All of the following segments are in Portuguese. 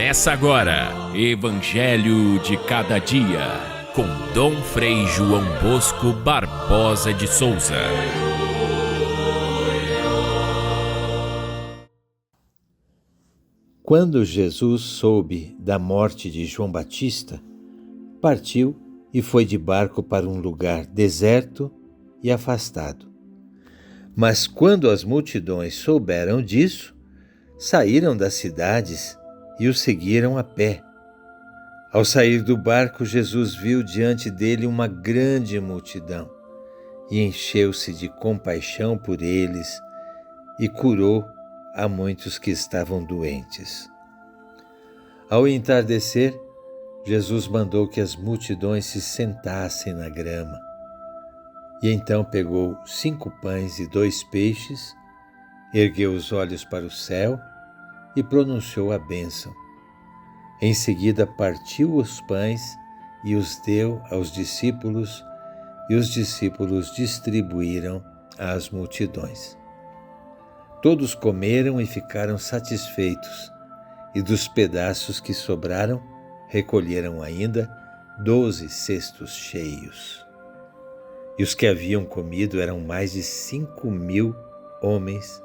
Começa agora, Evangelho de Cada Dia, com Dom Frei João Bosco Barbosa de Souza. Quando Jesus soube da morte de João Batista, partiu e foi de barco para um lugar deserto e afastado. Mas quando as multidões souberam disso, saíram das cidades e o seguiram a pé. Ao sair do barco, Jesus viu diante dele uma grande multidão e encheu-se de compaixão por eles e curou a muitos que estavam doentes. Ao entardecer, Jesus mandou que as multidões se sentassem na grama. E então pegou 5 pães e 2 peixes, ergueu os olhos para o céu e pronunciou a bênção. Em seguida partiu os pães e os deu aos discípulos, e os discípulos distribuíram às multidões. Todos comeram e ficaram satisfeitos, e dos pedaços que sobraram, recolheram ainda 12 cestos cheios. E os que haviam comido eram mais de 5.000 homens,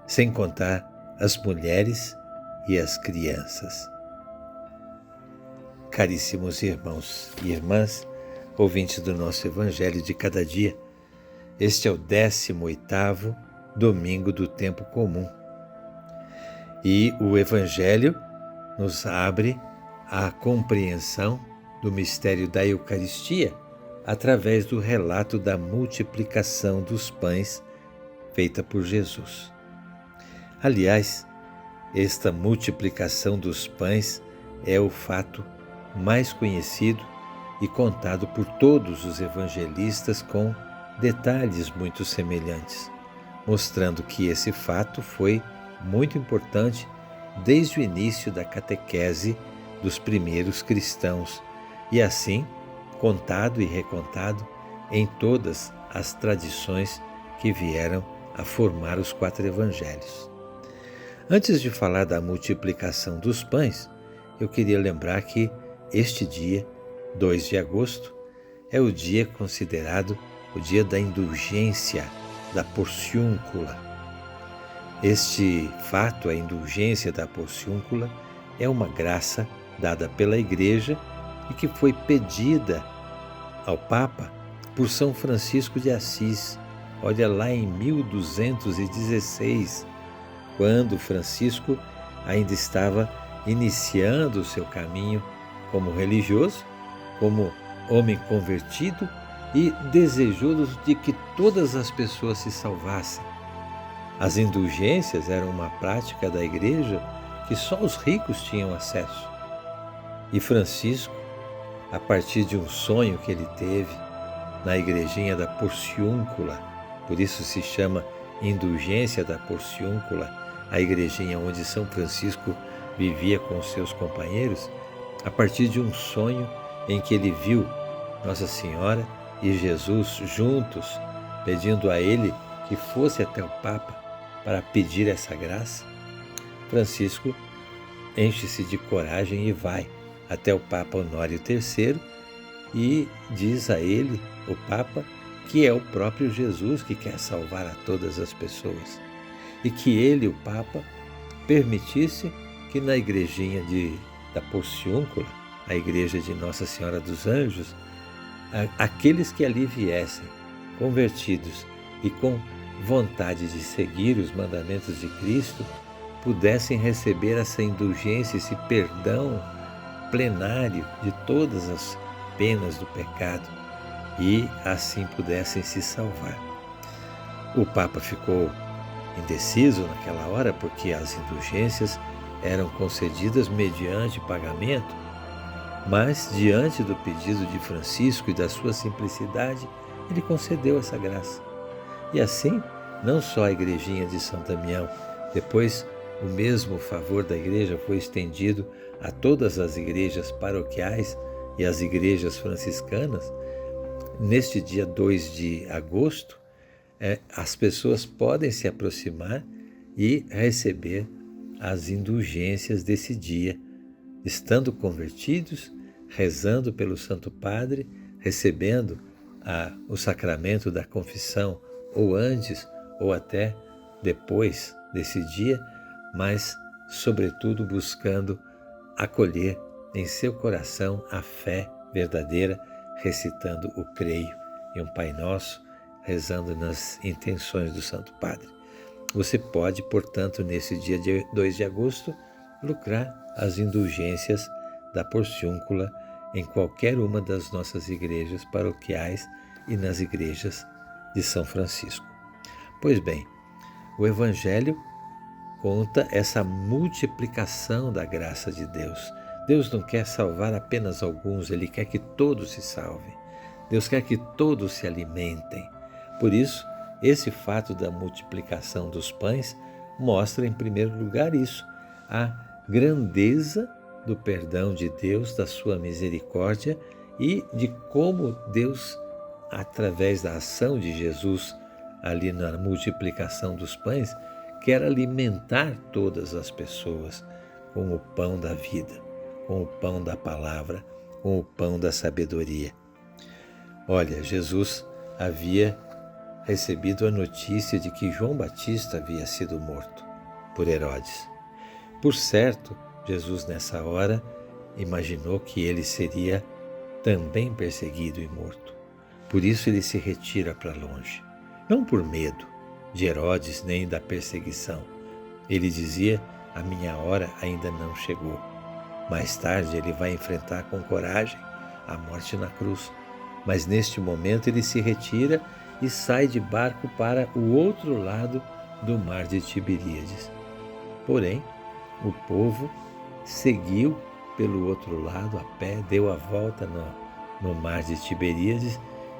sem contar as mulheres e as crianças. Caríssimos irmãos e irmãs, ouvintes do nosso Evangelho de Cada Dia, este é o 18º domingo do tempo comum. E o Evangelho nos abre a compreensão do mistério da Eucaristia através do relato da multiplicação dos pães feita por Jesus. Aliás, esta multiplicação dos pães é o fato mais conhecido e contado por todos os evangelistas com detalhes muito semelhantes, mostrando que esse fato foi muito importante desde o início da catequese dos primeiros cristãos e assim contado e recontado em todas as tradições que vieram a formar os 4 evangelhos. Antes de falar da multiplicação dos pães, eu queria lembrar que este dia, 2 de agosto, é o dia considerado o dia da indulgência, da porciúncula. Este fato, a indulgência da porciúncula, é uma graça dada pela Igreja e que foi pedida ao Papa por São Francisco de Assis. Olha lá em 1216, quando Francisco ainda estava iniciando o seu caminho como religioso, como homem convertido e desejoso de que todas as pessoas se salvassem. As indulgências eram uma prática da Igreja que só os ricos tinham acesso. E Francisco, a partir de um sonho que ele teve na igrejinha da Porciúncula, por isso se chama Indulgência da Porciúncula, a igrejinha onde São Francisco vivia com os seus companheiros, a partir de um sonho em que ele viu Nossa Senhora e Jesus juntos, pedindo a ele que fosse até o Papa para pedir essa graça, Francisco enche-se de coragem e vai até o Papa Honório III e diz a ele, o Papa, que é o próprio Jesus que quer salvar a todas as pessoas e que ele, o Papa, permitisse que na igrejinha da Porciúncula, a igreja de Nossa Senhora dos Anjos, aqueles que ali viessem convertidos e com vontade de seguir os mandamentos de Cristo, pudessem receber essa indulgência, esse perdão plenário de todas as penas do pecado e assim pudessem se salvar. O Papa ficou indeciso naquela hora porque as indulgências eram concedidas mediante pagamento, mas diante do pedido de Francisco e da sua simplicidade, ele concedeu essa graça. E assim, não só a igrejinha de São Damião, depois o mesmo favor da igreja foi estendido a todas as igrejas paroquiais e as igrejas franciscanas. Neste dia 2 de agosto, as pessoas podem se aproximar e receber as indulgências desse dia, estando convertidos, rezando pelo Santo Padre, recebendo o sacramento da confissão, ou antes, ou até depois desse dia, mas, sobretudo, buscando acolher em seu coração a fé verdadeira, recitando o Creio e um Pai Nosso, rezando nas intenções do Santo Padre. Você pode, portanto, nesse dia 2 de agosto, lucrar as indulgências da Porciúncula em qualquer uma das nossas igrejas paroquiais e nas igrejas de São Francisco. Pois bem, o Evangelho conta essa multiplicação da graça de Deus. Deus não quer salvar apenas alguns, Ele quer que todos se salvem. Deus quer que todos se alimentem. Por isso, esse fato da multiplicação dos pães mostra, em primeiro lugar, isso, a grandeza do perdão de Deus, da sua misericórdia e de como Deus, através da ação de Jesus ali na multiplicação dos pães, quer alimentar todas as pessoas com o pão da vida, com o pão da palavra, com o pão da sabedoria. Olha, Jesus havia recebido a notícia de que João Batista havia sido morto por Herodes. Por certo, Jesus nessa hora imaginou que ele seria também perseguido e morto. Por isso ele se retira para longe, não por medo de Herodes nem da perseguição. Ele dizia: a minha hora ainda não chegou. Mais tarde ele vai enfrentar com coragem a morte na cruz. Mas neste momento ele se retira e sai de barco para o outro lado do mar de Tiberíades. Porém, o povo seguiu pelo outro lado a pé, deu a volta no mar de Tiberíades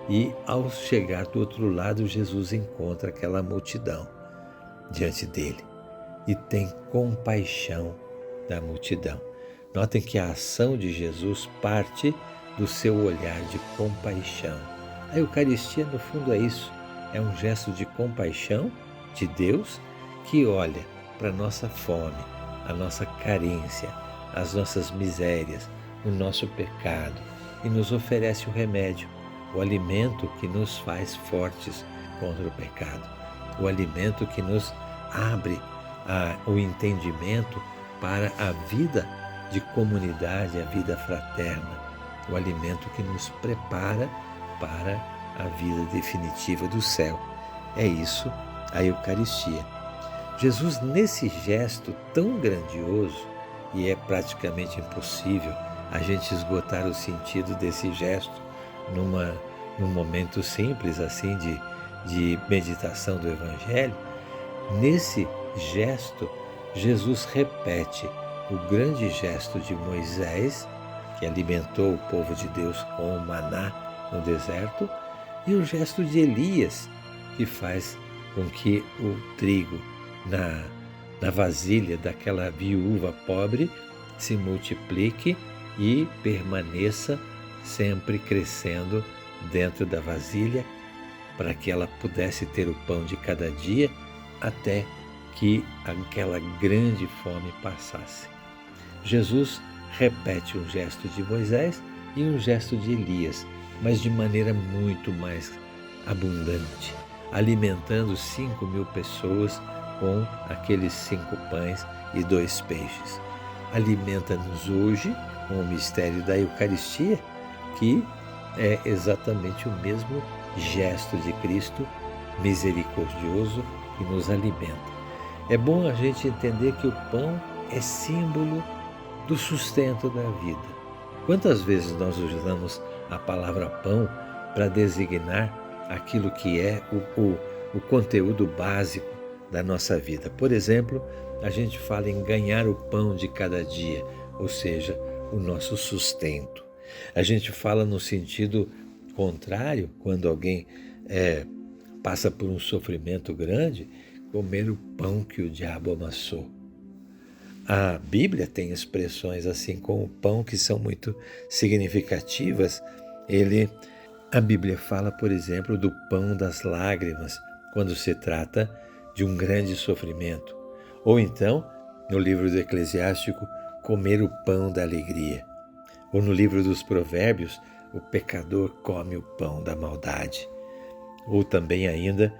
e, ao chegar do outro lado, Jesus encontra aquela multidão diante dele e tem compaixão da multidão. Notem que a ação de Jesus parte do seu olhar de compaixão. A Eucaristia, no fundo, é isso. É um gesto de compaixão de Deus que olha para a nossa fome, a nossa carência, as nossas misérias, o nosso pecado e nos oferece o remédio, o alimento que nos faz fortes contra o pecado, o alimento que nos abre o entendimento para a vida de comunidade, a vida fraterna, o alimento que nos prepara para a vida definitiva do céu. É isso a Eucaristia. Jesus, nesse gesto tão grandioso, e é praticamente impossível a gente esgotar o sentido desse gesto num momento simples assim de meditação do Evangelho, nesse gesto, Jesus repete o grande gesto de Moisés, que alimentou o povo de Deus com o maná no deserto, e o gesto de Elias, que faz com que o trigo na vasilha daquela viúva pobre se multiplique e permaneça sempre crescendo dentro da vasilha, para que ela pudesse ter o pão de cada dia até que aquela grande fome passasse. Jesus repete um gesto de Moisés e um gesto de Elias, mas de maneira muito mais abundante, alimentando 5.000 pessoas com aqueles 5 pães e 2 peixes. Alimenta-nos hoje com o mistério da Eucaristia, que é exatamente o mesmo gesto de Cristo misericordioso que nos alimenta. É bom a gente entender que o pão é símbolo do sustento da vida. Quantas vezes nós usamos a palavra pão para designar aquilo que é o conteúdo básico da nossa vida? Por exemplo, a gente fala em ganhar o pão de cada dia, ou seja, o nosso sustento. A gente fala no sentido contrário, quando alguém passa por um sofrimento grande, comer o pão que o diabo amassou. A Bíblia tem expressões assim com o pão que são muito significativas. A Bíblia fala, por exemplo, do pão das lágrimas, quando se trata de um grande sofrimento. Ou então, no livro do Eclesiástico, comer o pão da alegria. Ou no livro dos Provérbios, o pecador come o pão da maldade. Ou também ainda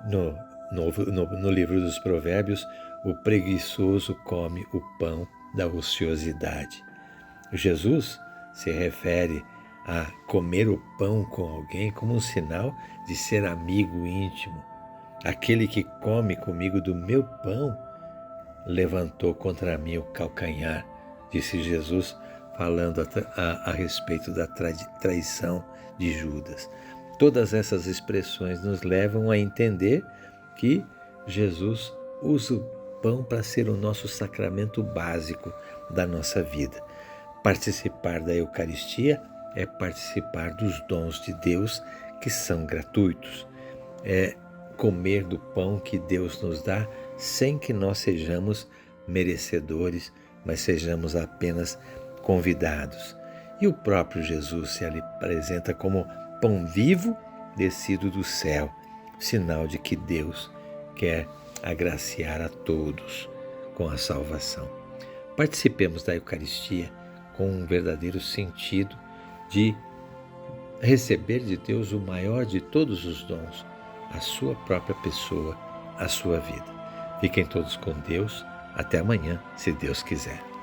no livro dos Provérbios, o preguiçoso come o pão da ociosidade. Jesus se refere a comer o pão com alguém como um sinal de ser amigo íntimo. Aquele que come comigo do meu pão levantou contra mim o calcanhar, disse Jesus, falando a respeito da traição de Judas. Todas essas expressões nos levam a entender que Jesus usa o pão para ser o nosso sacramento básico da nossa vida. Participar da Eucaristia é participar dos dons de Deus que são gratuitos. É comer do pão que Deus nos dá sem que nós sejamos merecedores, mas sejamos apenas convidados. E o próprio Jesus se apresenta como pão vivo descido do céu, sinal de que Deus quer agraciar a todos com a salvação. Participemos da Eucaristia com um verdadeiro sentido de receber de Deus o maior de todos os dons, a sua própria pessoa, a sua vida. Fiquem todos com Deus. Até amanhã, se Deus quiser.